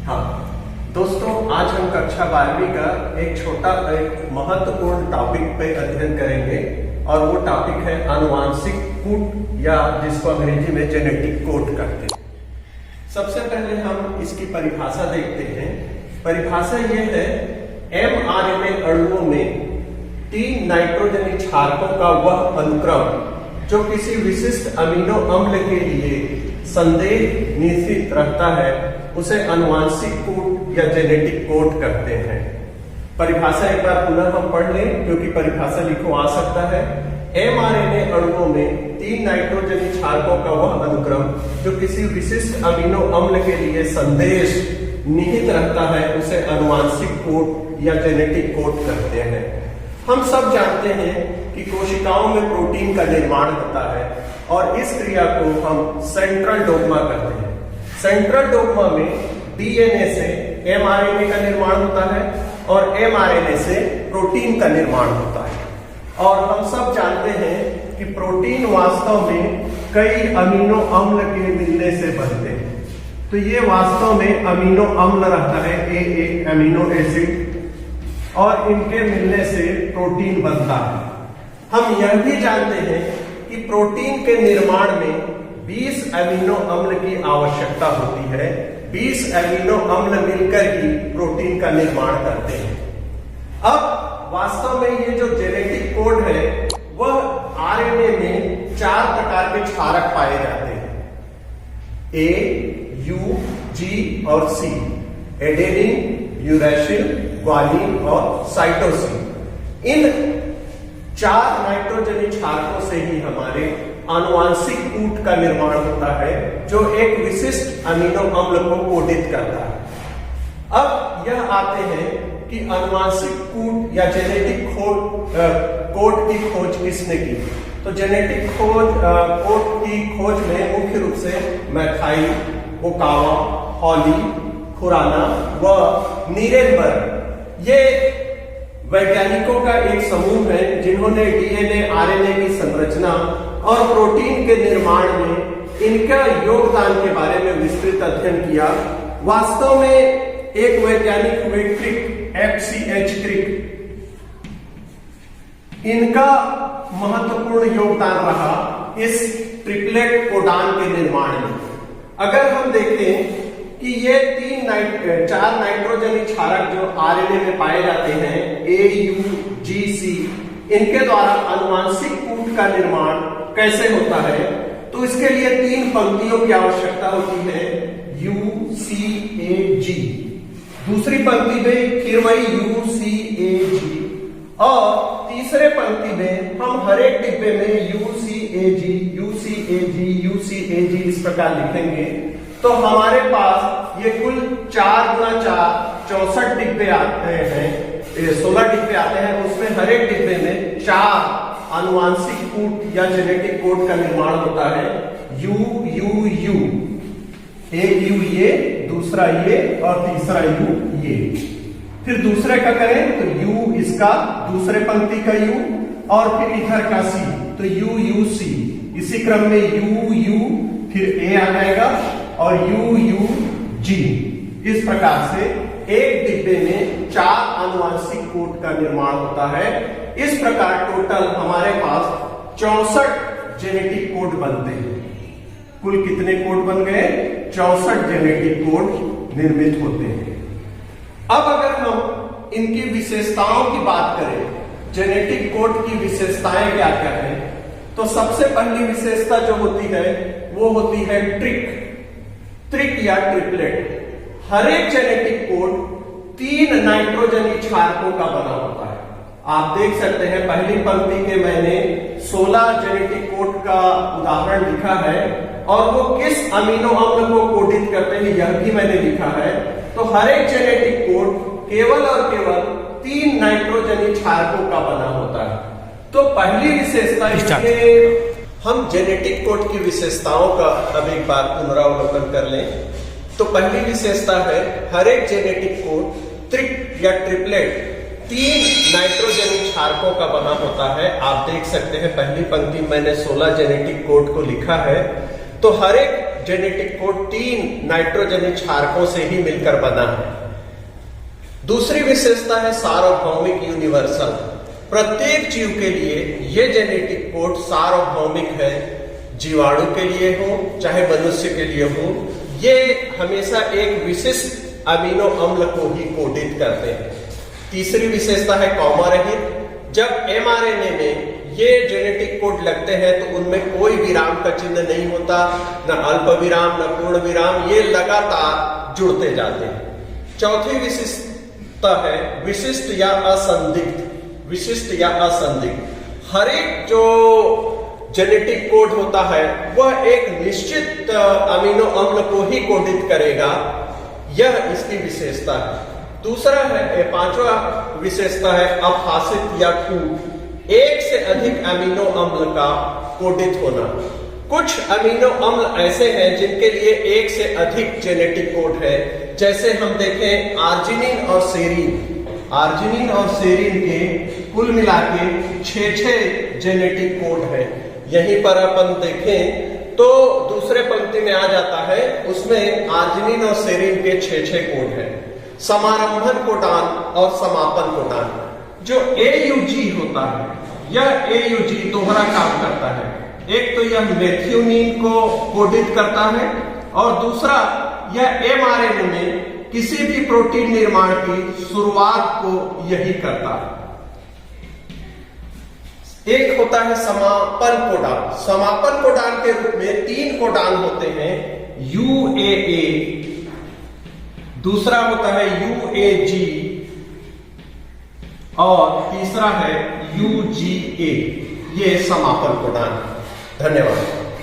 हाँ दोस्तों, आज हम कक्षा 12वीं का एक महत्वपूर्ण टॉपिक पे अध्ययन करेंगे और वो टॉपिक है आनुवांशिक कूट या जिसको अंग्रेजी में जेनेटिक कोड कहते हैं। सबसे पहले हम इसकी परिभाषा देखते हैं। परिभाषा ये है, mRNA अणुओं में 3 नाइट्रोजनी क्षारकों का वह अनुक्रम जो किसी विशिष्ट अमीनो अम्ल के लिए संदेह निश्चित रहता है उसे आनुवांशिक कूट या जेनेटिक कोड कहते हैं। परिभाषा एक बार पुनः हम पढ़ लें क्योंकि परिभाषा लिखो आ सकता है। mRNA अणुओं में 3 नाइट्रोजनी क्षारकों का वह अनुक्रम जो किसी विशिष्ट अमीनो अम्ल के लिए संदेश निहित रहता है उसे आनुवांशिक कोड या जेनेटिक कोड कहते हैं। हम सब जानते हैं कि कोशिकाओं में प्रोटीन का निर्माण होता है और इस क्रिया को हम सेंट्रल डोग्मा कहते हैं। सेंट्रल डोग्मा में डीएनए से mRNA का निर्माण होता है और mRNA से प्रोटीन का निर्माण होता है। और हम सब जानते हैं कि प्रोटीन वास्तव में कई अमीनो अम्ल के मिलने से बनते हैं। तो ये वास्तव में अमीनो अम्ल रहता है, एक अमीनो एसिड, और इनके मिलने से प्रोटीन बनता है। हम यह भी जानते हैं कि प्रोटीन के निर्माण में 20 अमीनो अम्ल की आवश्यकता होती है। 20 अमीनो अम्ल मिलकर ही प्रोटीन का निर्माण करते हैं। अब वास्तव में ये जो जेनेटिक कोड है वह आरएनए में 4 प्रकार के क्षारक पाए जाते हैं, ए, यू, जी और सी। एडेनिन, यूरेसिल, ग्वानिन और साइटोसिन। इन 4 नाइट्रोजनी क्षारकों से ही हमारे आनुवांशिक कूट का निर्माण होता है जो एक विशिष्ट अमीनो अम्ल को कोडित करता है। अब यह आते हैं कि आनुवांशिक कूट या जेनेटिक कोड की खोज किसने की। तो जेनेटिक कोड की खोज में मुख्य रूप से मैथाई, ओकावा, हॉली, खुराना व नीरेनबर्ग ये वैज्ञानिकों का एक समूह है जिन्होंने डीएनए, आरएनए की संरचना और प्रोटीन के निर्माण में इनका योगदान के बारे में विस्तृत अध्ययन किया। वास्तव में एक वैज्ञानिक हुए क्रिक, FCH क्रिक, इनका महत्वपूर्ण योगदान रहा इस ट्रिपलेट कोडान के निर्माण में। अगर हम देखें कि ये 4 नाइट्रोजनी क्षारक जो आरएनए में पाए जाते हैं, ए, यू, जी, सी, इनके द्वारा आनुवांशिक कूट का निर्माण कैसे होता है, तो इसके लिए 3 पंक्तियों की आवश्यकता होती है, यू, सी, ए, जी। दूसरी पंक्ति में फिर वही यू, सी, ए, जी, और तीसरे पंक्ति में हम हर एक डिब्बे में U, C, A, G, U, C, A, G, U, C, A, G इस प्रकार लिखेंगे। तो हमारे पास ये कुल 4 × 4 64 डिब्बे आते हैं, 16 डिब्बे आते हैं। उसमें हर एक डिब्बे में 4 आनुवांशिक कूट या जेनेटिक कोड का निर्माण होता है। यू, यू, यू, एक यू ये, दूसरा ये और तीसरा यू ये। फिर दूसरे का करें तो यू इसका, दूसरे पंक्ति का यू और फिर इधर का सी, तो यू, यू, सी। इसी क्रम में यू, यू, फिर ए आ जाएगा और यू, यू, जी। इस प्रकार से एक डिब्बे में 4 आनुवांशिक कोड का निर्माण होता है। इस प्रकार टोटल हमारे पास 64 जेनेटिक कोड बनते हैं। कुल कितने कोड बन गए? 64 जेनेटिक कोड निर्मित होते हैं। अब अगर हम इनकी विशेषताओं की बात करें, जेनेटिक कोड की विशेषताएं क्या क्या है, तो सबसे पहली विशेषता जो होती है वो होती है ट्रिक या ट्रिपलेट। हर एक जेनेटिक कोड 3 नाइट्रोजनी क्षारकों का बना होता है। आप देख सकते हैं पहली पंक्ति के मैंने 16 जेनेटिक कोड का उदाहरण लिखा है और वो किस अमीनो अम्ल को कोडित करते हैं यह भी मैंने लिखा है। तो हर एक जेनेटिक कोड केवल और केवल 3 नाइट्रोजनी क्षारकों का बना होता है। तो पहली विशेषता इसके हम जेनेटिक कोड की विशेषताओं का अब एक बार पुनरावलोकन कर लें। तो पहली विशेषता है हर एक जेनेटिक कोड ट्रिक या ट्रिपलेट 3 नाइट्रोजनी क्षारकों का बना होता है। आप देख सकते हैं पहली पंक्ति मैंने 16 जेनेटिक कोड को लिखा है। तो हर एक जेनेटिक कोड 3 नाइट्रोजनी क्षारकों से ही मिलकर बना है। दूसरी विशेषता है सार्वभौमिक यूनिवर्सल। प्रत्येक जीव के लिए यह जेनेटिक कोड सार्वभौमिक है, जीवाणु के लिए हो चाहे मनुष्य के लिए हो, ये हमेशा एक विशिष्ट अमीनो अम्ल को ही कोडित करते हैं। तीसरी विशेषता है कॉमा रहित। जब एमआरएनए में ये जेनेटिक कोड लगते हैं तो उनमें कोई विराम का चिन्ह नहीं होता, न अल्प विराम न पूर्ण विराम, ये लगातार जुड़ते जाते हैं। चौथी विशिष्टता है विशिष्ट या असंदिग्ध। विशिष्ट या असंदिग्ध, हर एक जो जेनेटिक कोड होता है वह एक निश्चित अमीनो अम्ल को ही कोडित करेगा, यह इसकी विशेषता है। दूसरा है, पांचवा विशेषता है अफासित या कूट, एक से अधिक अमीनो अम्ल का कोडित होना। कुछ अमीनो अम्ल ऐसे हैं जिनके लिए एक से अधिक जेनेटिक कोड है, जैसे हम देखें आर्जिनिन और सेरीन। आर्जिनिन और सेरीन के कुल मिला के 6 जेनेटिक कोड है। यहीं पर अपन देखें तो दूसरे पंक्ति में आ जाता है, उसमें आर्जिनिन और सेरीन के 6 कोड है। समारंभन कोडान और समापन कोडान, जो AUG होता है, यह AUG दोहरा काम करता है। एक तो यह मेथियोनिन को कोडित करता है और दूसरा यह mRNA में किसी भी प्रोटीन निर्माण की शुरुआत को यही करता है। एक होता है समापन कोडान। समापन कोडान के रूप में 3 कोडान होते हैं, UAA, दूसरा होता है UAG और तीसरा है UGA। ये समापन कोडान। धन्यवाद।